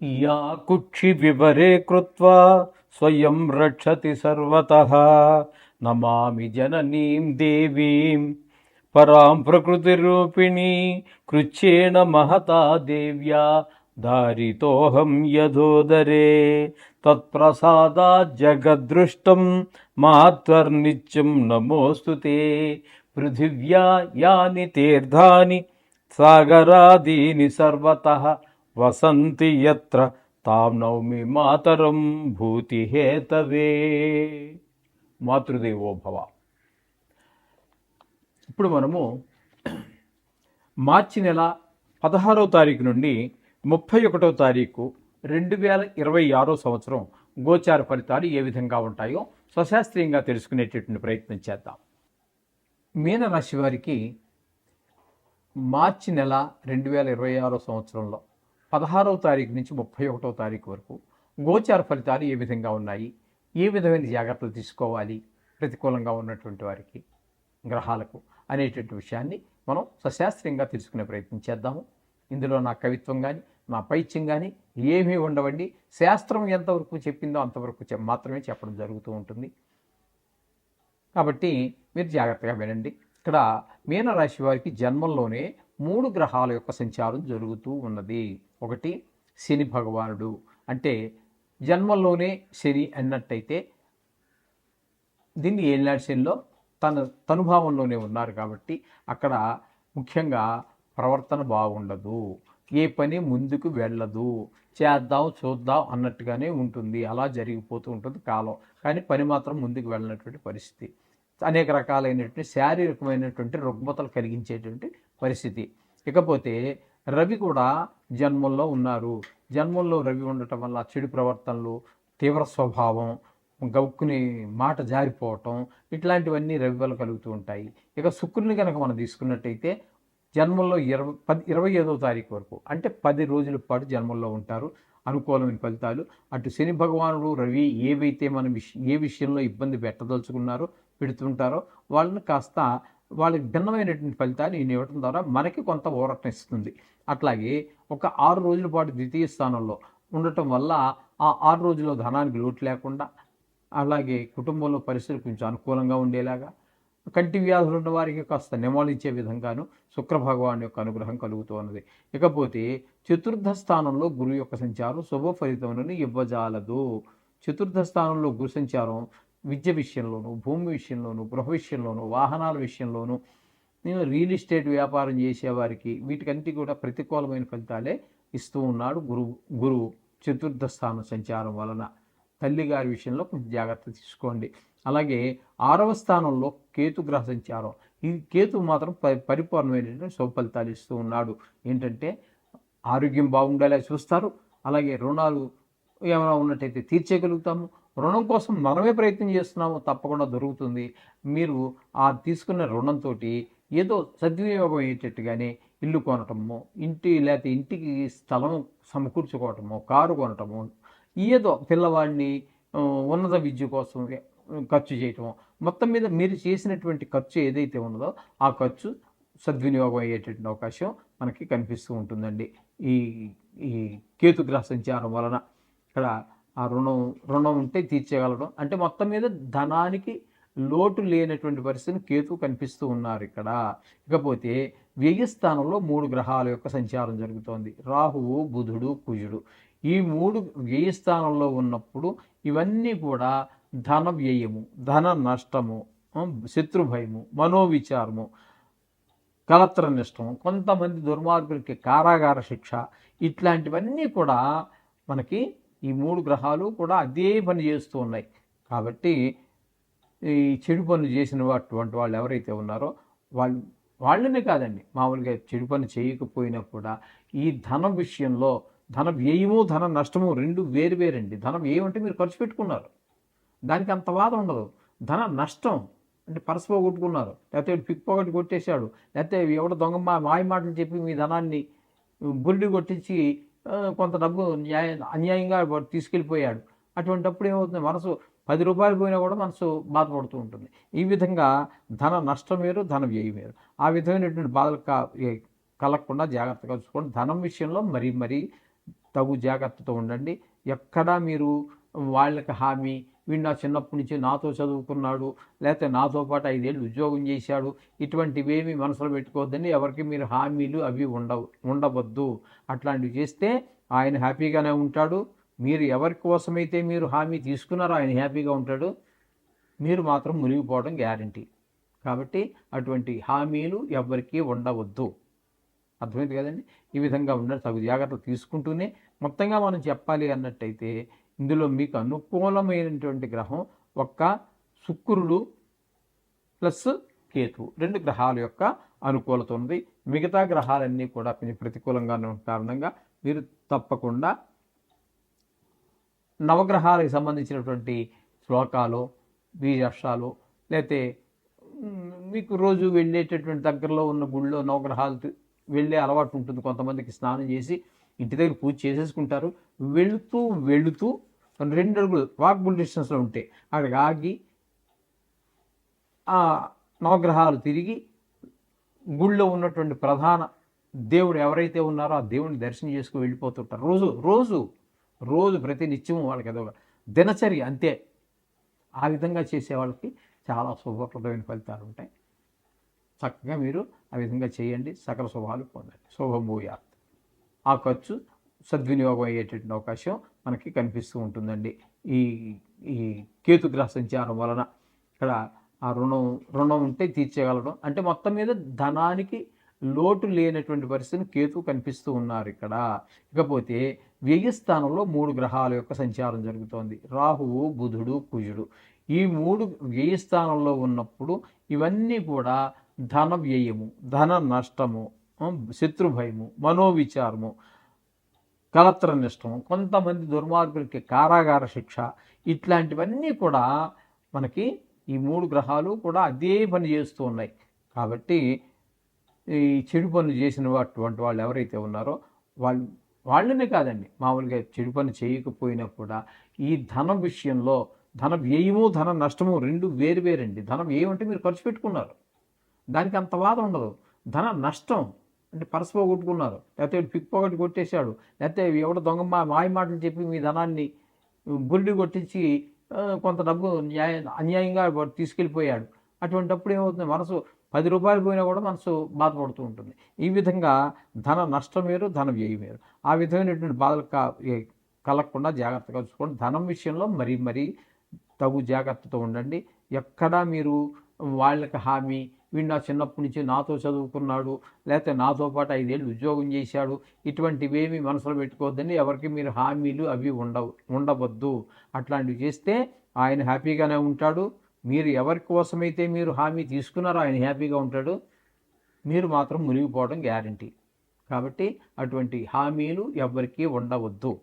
या कुक्षि विवरे कृत्वा स्वयं रक्षति सर्वतः नमामि जननीं देवीं परां प्रकृतिरूपिणी कृच्छ्रेण महता देव्या धारितोऽहं यदोदरे तत्प्रसादात् जगद्दृष्टं महत्वर्नित्यं नमोऽस्तु ते पृथिव्या यानि तीर्थानि सागरादीनि सर्वतः వసంతి యత్ర తాం నౌమి మాతరం భూతిహేతవే. మాతృదేవో భవ. ఇప్పుడు మనము మార్చి నెల 16వ తారీఖు నుండి 31వ తారీఖు 2026 సంవత్సరం గోచార ఫలితాలు ఏ విధంగా ఉంటాయో స్వశాస్త్రీయంగా తెలుసుకునేటటువంటి ప్రయత్నం చేద్దాం. మీనరాశి వారికి మార్చి నెల 2026 సంవత్సరంలో 16వ తారీఖు నుంచి 31వ తారీఖు వరకు గోచార ఫలితాలు ఏ విధంగా ఉన్నాయి, ఏ విధమైన జాగ్రత్తలు తీసుకోవాలి ప్రతికూలంగా ఉన్నటువంటి వారికి గ్రహాలకు అనేటువంటి విషయాన్ని మనం సశాస్త్రీయంగా తెలుసుకునే ప్రయత్నం చేద్దాము. ఇందులో నా కవిత్వం కానీ నా పైత్యం కానీ ఏమీ ఉండవండి. శాస్త్రం ఎంతవరకు చెప్పిందో అంతవరకు మాత్రమే చెప్పడం జరుగుతూ ఉంటుంది. కాబట్టి మీరు జాగ్రత్తగా వినండి. ఇక్కడ మీనరాశి వారికి జన్మంలోనే 3 గ్రహాల యొక్క సంచారం జరుగుతూ ఉన్నది. ఒకటి శని భగవానుడు, అంటే జన్మంలోనే శని అన్నట్టయితే దీన్ని ఏలినాటి శనిలో తనుభావంలోనే ఉన్నారు కాబట్టి అక్కడ ముఖ్యంగా ప్రవర్తన బాగుండదు, ఏ పని ముందుకు వెళ్ళదు, చేద్దాం చూద్దాం అన్నట్టుగానే ఉంటుంది. అలా జరిగిపోతూ ఉంటుంది కాలం, కానీ పని మాత్రం ముందుకు వెళ్ళినటువంటి పరిస్థితి. అనేక రకాలైనటువంటి శారీరకమైనటువంటి రుగ్మతలు కలిగించేటువంటి పరిస్థితి. ఇకపోతే రవి కూడా జన్మంలో ఉన్నారు. జన్మంలో రవి ఉండటం వల్ల చెడు ప్రవర్తనలు, తీవ్ర స్వభావం, గౌక్కుని మాట జారిపోవటం, ఇట్లాంటివన్నీ రవి వల్ల కలుగుతూ ఉంటాయి. ఇక శుక్రుని కనుక మనం తీసుకున్నట్టయితే జన్మంలో 25వ తారీఖు వరకు, అంటే 10 రోజుల పాటు జన్మంలో ఉంటారు. అనుకూలమైన ఫలితాలు. అటు శని భగవానుడు రవి ఏవైతే మనం ఏ విషయంలో ఇబ్బంది పెట్టదలుచుకున్నారో పెడుతుంటారో వాళ్ళని కాస్త వాళ్ళకి భిన్నమైనటువంటి ఫలితాలు ఈయన ఇవ్వడం ద్వారా మనకి కొంత ఊరటనిస్తుంది. అట్లాగే ఒక 6 రోజుల పాటు ద్వితీయ స్థానంలో ఉండటం వల్ల ఆ 6 రోజుల్లో ధనానికి లోటు లేకుండా, అలాగే కుటుంబంలో పరిస్థితులు కొంచెం అనుకూలంగా ఉండేలాగా, కంటి వ్యాధులు ఉన్న వారికి కాస్త నివాళించే విధంగాను శుక్ర భగవాన్ యొక్క అనుగ్రహం కలుగుతూ ఉన్నది. ఇకపోతే చతుర్థ స్థానంలో గురు యొక్క సంచారం శుభ ఫలితములను ఇవ్వజాలదు. చతుర్థ స్థానంలో గురు సంచారం విద్య విషయంలోనూ, భూమి విషయంలోనూ, గృహ విషయంలోనూ, వాహనాల విషయంలోనూ, రియల్ ఎస్టేట్ వ్యాపారం చేసేవారికి వీటికంటే కూడా ప్రతికూలమైన ఫలితాలే ఇస్తూ ఉన్నాడు గురువు చతుర్థ స్థానం సంచారం వలన. తల్లిగారి విషయంలో కొంచెం జాగ్రత్త తీసుకోండి. అలాగే 6వ స్థానంలో కేతు గ్రహ సంచారం. ఈ కేతు మాత్రం పరిపూర్ణమైనటువంటి శుభ ఫలితాలు ఇస్తూ ఉన్నాడు. ఏంటంటే ఆరోగ్యం బాగుండేలా చూస్తారు. అలాగే రుణాలు ఏమైనా ఉన్నట్టయితే తీర్చేయగలుగుతాము. రుణం కోసం మనమే ప్రయత్నం చేస్తున్నాము, తప్పకుండా దొరుకుతుంది. మీరు ఆ తీసుకున్న రుణంతో ఏదో సద్వినియోగం అయ్యేటట్టుగానే ఇల్లు కొనటము, లేకపోతే ఇంటికి స్థలం సమకూర్చుకోవటము, కారు కొనటము, ఏదో పిల్లవాడిని ఉన్నత విద్య కోసం ఖర్చు చేయటము, మొత్తం మీద మీరు చేసినటువంటి ఖర్చు ఏదైతే ఉన్నదో ఆ ఖర్చు సద్వినియోగం అయ్యేటటువంటి అవకాశం మనకి కనిపిస్తూ ఉంటుందండి ఈ ఈ కేతుగ్రహ సంచారం వలన. ఇక్కడ ఆ రుణం ఉంటే తీర్చేయగలడం, అంటే మొత్తం మీద ధనానికి లోటు లేనటువంటి పరిస్థితిని కేతు కనిపిస్తూ ఉన్నారు ఇక్కడ. ఇకపోతే వ్యయ స్థానంలో 3 గ్రహాల యొక్క సంచారం జరుగుతోంది. రాహువు, బుధుడు, కుజుడు. ఈ 3 వ్యయ స్థానంలో ఉన్నప్పుడు ఇవన్నీ కూడా ధన వ్యయము, ధన నష్టము, శత్రుభయము, మనోవిచారము, కలత్ర నష్టము, కొంతమంది దుర్మార్గులకి కారాగార శిక్ష, ఇట్లాంటివన్నీ కూడా మనకి ఈ 3 గ్రహాలు కూడా అదే పని చేస్తూ ఉన్నాయి. కాబట్టి ఈ చెడు పనులు చేసిన అటువంటి వాళ్ళు ఎవరైతే ఉన్నారో వాళ్ళనే కాదండి, మామూలుగా చెడు పని చేయకపోయినా కూడా ఈ ధనం విషయంలో ధన వ్యయము ధన నష్టము 2 వేరువేరండి. ధనం ఏమంటే మీరు ఖర్చు పెట్టుకున్నారు, దానికి అంత వాదం ఉండదు. ధన నష్టం అంటే పర్స్ పోగొట్టుకున్నారు, లేకపోతే పిక్ పాకెట్ కొట్టేశాడు, లేకపోతే ఎవడో దొంగ మాయ మాటలు చెప్పి మీ ధనాన్ని బురిడి కొట్టించి కొంత డబ్బు అన్యాయంగా తీసుకెళ్ళిపోయాడు. అటువంటిప్పుడు ఏమవుతుంది, మనసు 10 రూపాయలు పోయినా కూడా మనసు బాధపడుతూ ఉంటుంది. ఈ విధంగా ధన నష్టం వేరు, ధన వ్యయం వేరు. ఆ విధమైనటువంటి బాధలు కలగకుండా జాగ్రత్తగా చూసుకోండి. ధనం విషయంలో మరీ తగు జాగ్రత్తతో ఉండండి. ఎక్కడా మీరు వాళ్ళకి హామీ, వీడు నా చిన్నప్పటి నుంచి నాతో చదువుకున్నాడు, లేకపోతే నాతో పాటు 5 ఏళ్ళు ఉద్యోగం చేశాడు, ఇటువంటివేమీ మనసులో పెట్టుకోవద్దండి. ఎవరికి మీరు హామీలు అవి ఉండవద్దు. అట్లాంటివి చేస్తే ఆయన హ్యాపీగానే ఉంటాడు. మీరు ఎవరి కోసమైతే మీరు హామీ తీసుకున్నారో ఆయన హ్యాపీగా ఉంటాడు. మీరు మాత్రం మునిగిపోవడం గ్యారంటీ. కాబట్టి అటువంటి హామీలు ఎవ్వరికీ ఉండవద్దు. అర్థమైంది కదండి. ఈ విధంగా ఉండాలి. తగు జాగ్రత్తలు తీసుకుంటూనే మొత్తంగా మనం చెప్పాలి అన్నట్టయితే ఇందులో మీకు అనుకూలమైనటువంటి గ్రహం ఒక్క శుక్రుడు ప్లస్ కేతువు 2 గ్రహాల యొక్క అనుకూలత ఉంది. మిగతా గ్రహాలన్నీ కూడా కొంచెం ప్రతికూలంగా ఉన్న కారణంగా మీరు తప్పకుండా నవగ్రహాలకు సంబంధించినటువంటి శ్లోకాలు, బీజాక్షరాలు, లేకపోతే మీకు రోజు వెళ్ళేటటువంటి దగ్గరలో ఉన్న గుళ్ళో నవగ్రహాలు వెళ్ళే అలవాటు ఉంటుంది. కొంతమందికి స్నానం చేసి ఇంటి దగ్గర పూజ చేసేసుకుంటారు. వెళుతూ 2 అడుగులు వాక్బుల్ డిస్టెన్స్లో ఉంటే అక్కడికి ఆగి ఆ నవగ్రహాలు తిరిగి గుళ్ళో ఉన్నటువంటి ప్రధాన దేవుడు ఎవరైతే ఉన్నారో ఆ దేవుడిని దర్శనం చేసుకుని వెళ్ళిపోతుంటారు. రోజు ప్రతి నిత్యం వాళ్ళకి ఏదో దినచర్య అంతే. ఆ విధంగా చేసే వాళ్ళకి చాలా శుభప్రదమైన ఫలితాలు ఉంటాయి. చక్కగా మీరు ఆ విధంగా చేయండి. సకల శుభాలు పొందండి. శుభభూయాత్. ఆ ఖర్చు సద్వినియోగం అయ్యేటటువంటి అవకాశం మనకి కనిపిస్తూ ఉంటుందండి. ఈ కేతుగ్రహ సంచారం వలన ఇక్కడ ఆ రుణం ఉంటే తీర్చేయగలడం అంటే మొత్తం మీద ధనానికి లోటు లేనటువంటి పరిస్థితిని కేతు కనిపిస్తూ ఉన్నారు ఇక్కడ. ఇకపోతే వ్యయ స్థానంలో 3 గ్రహాల యొక్క సంచారం జరుగుతోంది. రాహువు, బుధుడు, కుజుడు. ఈ 3 వ్యయ స్థానంలో ఉన్నప్పుడు ఇవన్నీ కూడా ధన వ్యయము, ధన నష్టము, శత్రుభయము, మనోవిచారము, కలత్ర నష్టము, కొంతమంది దుర్మార్గులకి కారాగార శిక్ష, ఇట్లాంటివన్నీ కూడా మనకి ఈ 3 గ్రహాలు కూడా అదే పని చేస్తూ ఉన్నాయి. కాబట్టి ఈ చెడు పనులు చేసిన అటువంటి వాళ్ళు ఎవరైతే ఉన్నారో వాళ్ళనే కాదండి, మామూలుగా చెడు పని చేయకపోయినా కూడా ఈ ధనం విషయంలో ధన వ్యయము, ధన నష్టము 2 వేరువేరండి. ధనం వ్యయం అంటే మీరు ఖర్చు పెట్టుకున్నారు, దానికి అంత బాధ ఉండదు. ధన నష్టం అంటే పర్సు పోగొట్టుకున్నారు, లేకపోతే పిక్ పాకెట్ కొట్టేశాడు, లేకపోతే ఎవడో దొంగ మాయ మాటలు చెప్పి మీ ధనాన్ని బురిడి కొట్టించి కొంత డబ్బు అన్యాయంగా తీసుకెళ్ళిపోయాడు. అటువంటిప్పుడు ఏమవుతుంది, మనసు 10 రూపాయలు పోయినా కూడా మనసు బాధపడుతూ ఉంటుంది. ఈ విధంగా ధన నష్టం వేరు, ధన వ్యయం వేరు. ఆ విధమైనటువంటి బాధలు కలగకుండా జాగ్రత్తగా చూసుకోండి. ధనం విషయంలో మరీ తగు జాగ్రత్తతో ఉండండి. ఎక్కడా మీరు వాళ్ళకి హామీ, వీడు నా చిన్నప్పటి నుంచి నాతో చదువుకున్నాడు, లేకపోతే నాతో పాటు 5 ఏళ్ళు ఉద్యోగం చేశాడు, ఇటువంటివేమీ మనసులో పెట్టుకోవద్దండి. ఎవరికి మీరు హామీలు అవి ఉండవద్దు. అట్లాంటివి చేస్తే ఆయన హ్యాపీగానే ఉంటాడు. మీరు ఎవరి కోసమైతే మీరు హామీ తీసుకున్నారో ఆయన హ్యాపీగా ఉంటాడు. మీరు మాత్రం మునిగిపోవడం గ్యారంటీ. కాబట్టి అటువంటి హామీలు ఎవ్వరికీ ఉండవద్దు.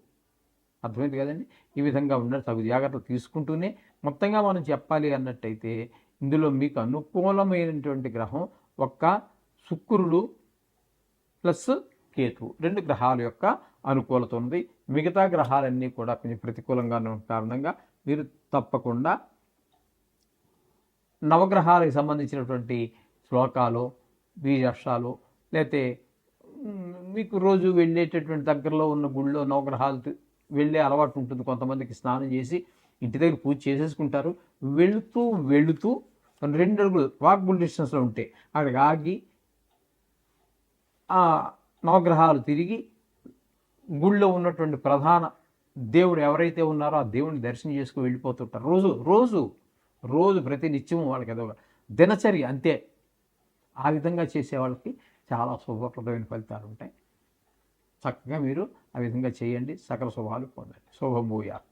అర్థమైంది కదండి. ఈ విధంగా ఉండాలి. తగు జాగ్రత్తలు తీసుకుంటూనే మొత్తంగా మనం చెప్పాలి అన్నట్టయితే ఇందులో మీకు అనుకూలమైనటువంటి గ్రహం ఒక్క శుక్రుడు ప్లస్ కేతువు 2 గ్రహాల యొక్క అనుకూలత ఉంది. మిగతా గ్రహాలన్నీ కూడా కొంచెం ప్రతికూలంగా ఉన్న కారణంగా మీరు తప్పకుండా నవగ్రహాలకు సంబంధించినటువంటి శ్లోకాలు, బీజాక్షరాలు, లేకపోతే మీకు రోజు వెళ్ళేటటువంటి దగ్గరలో ఉన్న గుళ్ళో నవగ్రహాలు వెళ్ళే అలవాటు ఉంటుంది. కొంతమందికి స్నానం చేసి ఇంటి దగ్గర పూజ చేసేసుకుంటారు. వెళుతూ 2 అడుగులు వాక్బుల్ డిస్టెన్స్లో ఉంటే అక్కడికి ఆగి ఆ నవగ్రహాలు తిరిగి గుళ్ళో ఉన్నటువంటి ప్రధాన దేవుడు ఎవరైతే ఉన్నారో ఆ దేవుడిని దర్శనం చేసుకుని వెళ్ళిపోతుంటారు. రోజు ప్రతి నిత్యం వాళ్ళకి ఏదో దినచర్య అంతే. ఆ విధంగా చేసే వాళ్ళకి చాలా శుభప్రదమైన ఫలితాలు ఉంటాయి. చక్కగా మీరు ఆ విధంగా చేయండి. సకల శుభాలు పొందండి. శుభభూయాత్.